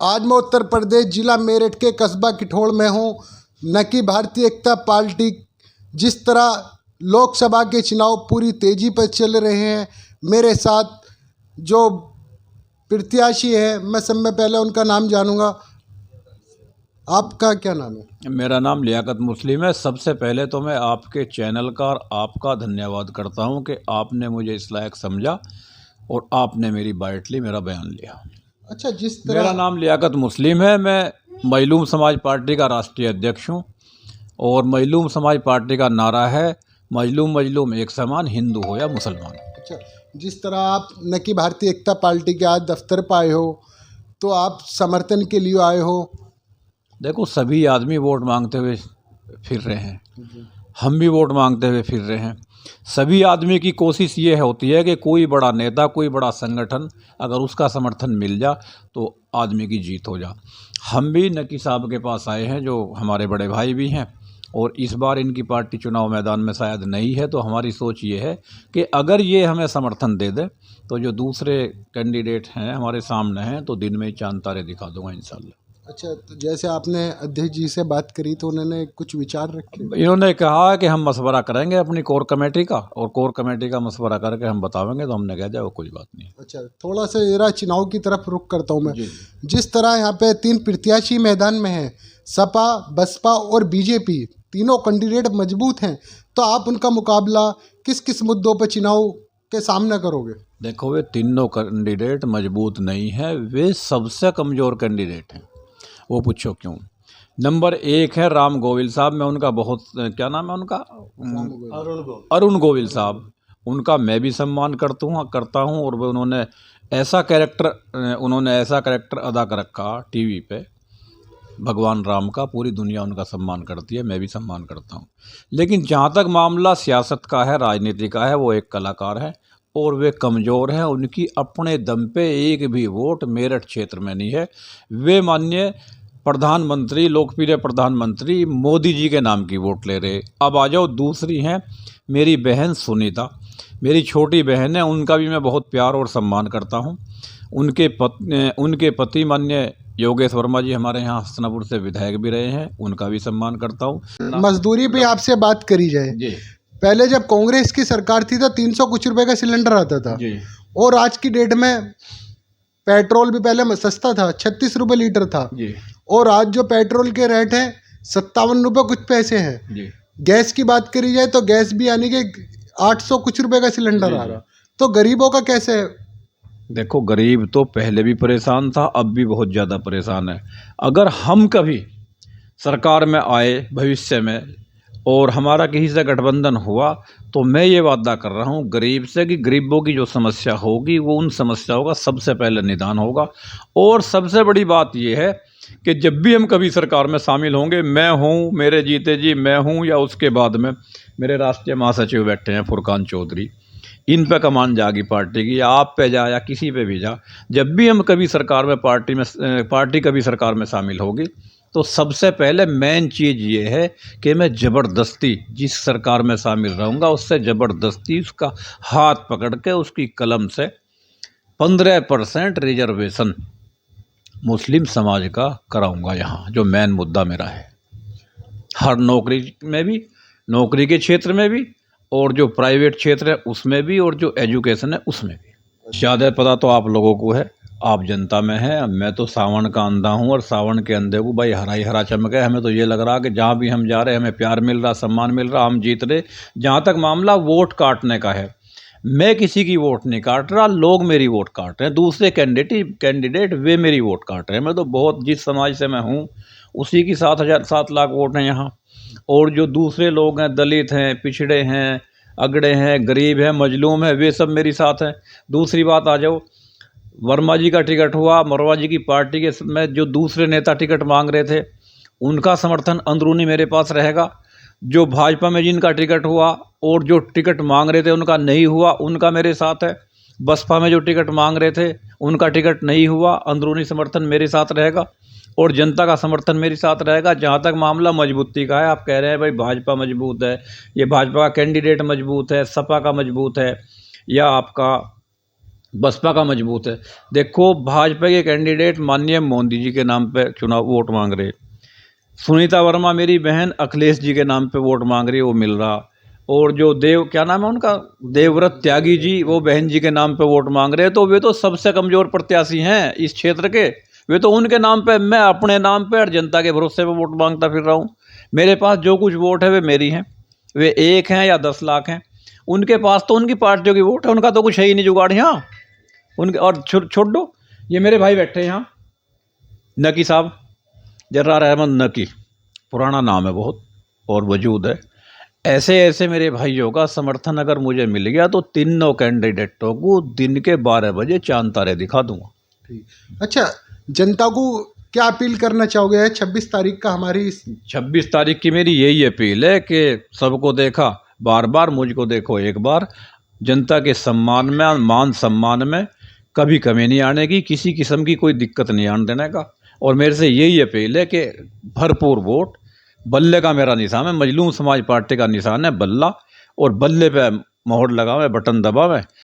आज मैं उत्तर प्रदेश जिला मेरठ के कस्बा किठौड़ में हूँ। न कि भारतीय एकता पार्टी जिस तरह लोकसभा के चुनाव पूरी तेज़ी पर चल रहे हैं, मेरे साथ जो प्रत्याशी है मैं सब में पहले उनका नाम जानूंगा। आपका क्या नाम है? मेरा नाम लियाकत मुस्लिम है। सबसे पहले तो मैं आपके चैनल का और आपका धन्यवाद करता हूं कि आपने मुझे इस लायक समझा और आपने मेरी बाइट ली, मेरा बयान लिया। अच्छा, जिस तरह मेरा नाम लियाकत मुस्लिम है। मैं मजलूम समाज पार्टी का राष्ट्रीय अध्यक्ष हूं और मजलूम समाज पार्टी का नारा है मजलूम मजलूम एक समान, हिंदू हो या मुसलमान। अच्छा, जिस तरह आप न कि भारतीय एकता पार्टी के आज दफ्तर पर आए हो, तो आप समर्थन के लिए आए हो। देखो, सभी आदमी वोट मांगते हुए फिर रहे हैं, हम भी वोट मांगते हुए फिर रहे हैं। सभी आदमी की कोशिश ये होती है कि कोई बड़ा नेता, कोई बड़ा संगठन अगर उसका समर्थन मिल जा तो आदमी की जीत हो जा। हम भी नकी साहब के पास आए हैं जो हमारे बड़े भाई भी हैं, और इस बार इनकी पार्टी चुनाव मैदान में शायद नहीं है, तो हमारी सोच ये है कि अगर ये हमें समर्थन दे दे तो जो दूसरे कैंडिडेट हैं हमारे सामने हैं तो दिन में ही चांद तारे दिखा दूंगा इंशाल्लाह। अच्छा, तो जैसे आपने अध्यक्ष जी से बात करी तो उन्होंने कुछ विचार रखे? इन्होंने कहा कि हम मशवरा करेंगे अपनी कोर कमेटी का, और कोर कमेटी का मशवरा करके हम बतावेंगे, तो हमने कह दिया वो कोई बात नहीं। अच्छा, थोड़ा सा जरा चुनाव की तरफ रुख करता हूँ मैं। जिस तरह यहाँ पे 3 प्रत्याशी मैदान में हैं, सपा, बसपा और बीजेपी, तीनों कैंडिडेट मजबूत हैं, तो आप उनका मुकाबला किस किस मुद्दों पर चुनाव के सामना करोगे? देखो, वे तीनों कैंडिडेट मजबूत नहीं हैं, वे सबसे कमज़ोर कैंडिडेट हैं। वो पूछो क्यों? नंबर 1 है राम गोविल साहब। मैं उनका बहुत, क्या नाम है उनका? अरुण गोविल साहब। उनका मैं भी सम्मान करता हूँ और वो उन्होंने ऐसा कैरेक्टर अदा कर रखा टीवी पे, भगवान राम का, पूरी दुनिया उनका सम्मान करती है, मैं भी सम्मान करता हूँ। लेकिन जहाँ तक मामला सियासत का है, राजनीति का है, वो एक कलाकार है और वे कमज़ोर हैं। उनकी अपने दम पे एक भी वोट मेरठ क्षेत्र में नहीं है। वे माननीय प्रधानमंत्री, लोकप्रिय प्रधानमंत्री मोदी जी के नाम की वोट ले रहे। अब आ जाओ, दूसरी हैं मेरी बहन सुनीता, मेरी छोटी बहन है, उनका भी मैं बहुत प्यार और सम्मान करता हूँ। उनके पति माननीय योगेश वर्मा जी हमारे यहाँ हसनापुर से विधायक भी रहे हैं, उनका भी सम्मान करता हूँ। मजदूरी पे आपसे बात करी जाए जी। पहले जब कांग्रेस की सरकार थी तो 300 कुछ रुपए का सिलेंडर आता था जी। और आज की डेट में पेट्रोल भी पहले सस्ता था, 36 रुपए लीटर था जी। और आज जो पेट्रोल के रेट हैं 57 रुपए कुछ पैसे हैं जी। गैस की बात करी जाए तो गैस भी यानी कि 800 कुछ रुपए का सिलेंडर आ रहा, तो गरीबों का कैसे है? देखो, गरीब तो पहले भी परेशान था, अब भी बहुत ज़्यादा परेशान है। अगर हम कभी सरकार में आए भविष्य में और हमारा किसी से गठबंधन हुआ तो मैं ये वादा कर रहा हूँ गरीब से कि गरीबों की जो समस्या होगी वो उन समस्याओं का सबसे पहले निदान होगा। और सबसे बड़ी बात ये है कि जब भी हम कभी सरकार में शामिल होंगे, मैं हूँ, मेरे जीते जी मैं हूँ, या उसके बाद में मेरे राष्ट्रीय महासचिव बैठे हैं फुरकान चौधरी, इन पे कमान जागी पार्टी की, या आप पे जा या किसी पे भी जा, जब भी हम कभी सरकार में पार्टी कभी सरकार में शामिल होगी तो सबसे पहले मेन चीज़ ये है कि मैं ज़बरदस्ती जिस सरकार में शामिल रहूँगा उससे ज़बरदस्ती उसका हाथ पकड़ के उसकी कलम से 15% रिजर्वेशन मुस्लिम समाज का कराऊँगा यहाँ, जो मेन मुद्दा मेरा है। हर नौकरी में भी, नौकरी के क्षेत्र में भी, और जो प्राइवेट क्षेत्र है उसमें भी, और जो एजुकेशन है उसमें भी। ज़्यादा पता तो आप लोगों को है, आप जनता में है। मैं तो सावन का अंधा हूँ और सावन के अंधे को भाई हरा ही हरा चमक है। हमें तो ये लग रहा कि जहाँ भी हम जा रहे हैं हमें प्यार मिल रहा, सम्मान मिल रहा, हम जीत रहे। जहाँ तक मामला वोट काटने का है, मैं किसी की वोट नहीं काट रहा, लोग मेरी वोट काट रहे हैं। दूसरे कैंडिडेट वे मेरी वोट काट रहे हैं। मैं तो बहुत, जिस समाज से मैं हूँ उसी की 7 लाख वोट हैं यहाँ। और जो दूसरे लोग हैं, दलित हैं, पिछड़े हैं, अगड़े हैं, गरीब हैं, मजलूम हैं, वे सब मेरी साथ हैं। दूसरी बात आ जाओ, वर्मा जी का टिकट हुआ, वर्मा जी की पार्टी के में जो दूसरे नेता टिकट मांग रहे थे उनका समर्थन अंदरूनी मेरे पास रहेगा। जो भाजपा में जिनका टिकट हुआ और जो टिकट मांग रहे थे उनका नहीं हुआ, उनका मेरे साथ है। बसपा में जो टिकट मांग रहे थे उनका टिकट नहीं हुआ, अंदरूनी समर्थन मेरे साथ रहेगा और जनता का समर्थन मेरे साथ रहेगा। जहाँ तक मामला मजबूती का है, आप कह रहे हैं भाई भाजपा मजबूत है, ये भाजपा का कैंडिडेट मजबूत है, सपा का मजबूत है, या आपका बसपा का मजबूत है। देखो भाजपा के कैंडिडेट माननीय मोदी जी के नाम पे चुनाव वोट मांग रहे, सुनीता वर्मा मेरी बहन अखिलेश जी के नाम पे वोट मांग रही है, वो मिल रहा। और जो क्या नाम है उनका, देवव्रत त्यागी जी, वो बहन जी के नाम पे वोट मांग रहे हैं। तो वे तो सबसे कमज़ोर प्रत्याशी हैं इस क्षेत्र के। वे तो उनके नाम पे, मैं अपने नाम पे और जनता के भरोसे पे वोट मांगता फिर रहा हूँ। मेरे पास जो कुछ वोट है वे मेरी हैं, वे 1 हैं या 10 लाख हैं। उनके पास तो उनकी पार्टियों की वोट है, उनका तो कुछ है ही नहीं जुगाड़ यहाँ उनके। और छोड़ दो, ये मेरे भाई बैठे हैं यहाँ, नकी साहब, जर्रार अहमद नकी, पुराना नाम है बहुत और वजूद है। ऐसे ऐसे मेरे भाइयों का समर्थन अगर मुझे मिल गया तो तीनों कैंडिडेटों को दिन के 12 बजे चांद तारे दिखा दूंगा। अच्छा, जनता को क्या अपील करना चाहोगे? 26 तारीख का हमारी 26 तारीख की मेरी यही अपील है कि सबको देखा बार बार, मुझको देखो एक बार। जनता के सम्मान में, मान सम्मान में कभी कमी नहीं आने की, किसी किस्म की कोई दिक्कत नहीं आने देने का। और मेरे से यही अपील है कि भरपूर वोट। बल्ले का मेरा निशान है, मजलूम समाज पार्टी का निशान है बल्ला, और बल्ले पे मोहर लगावे, बटन दबावे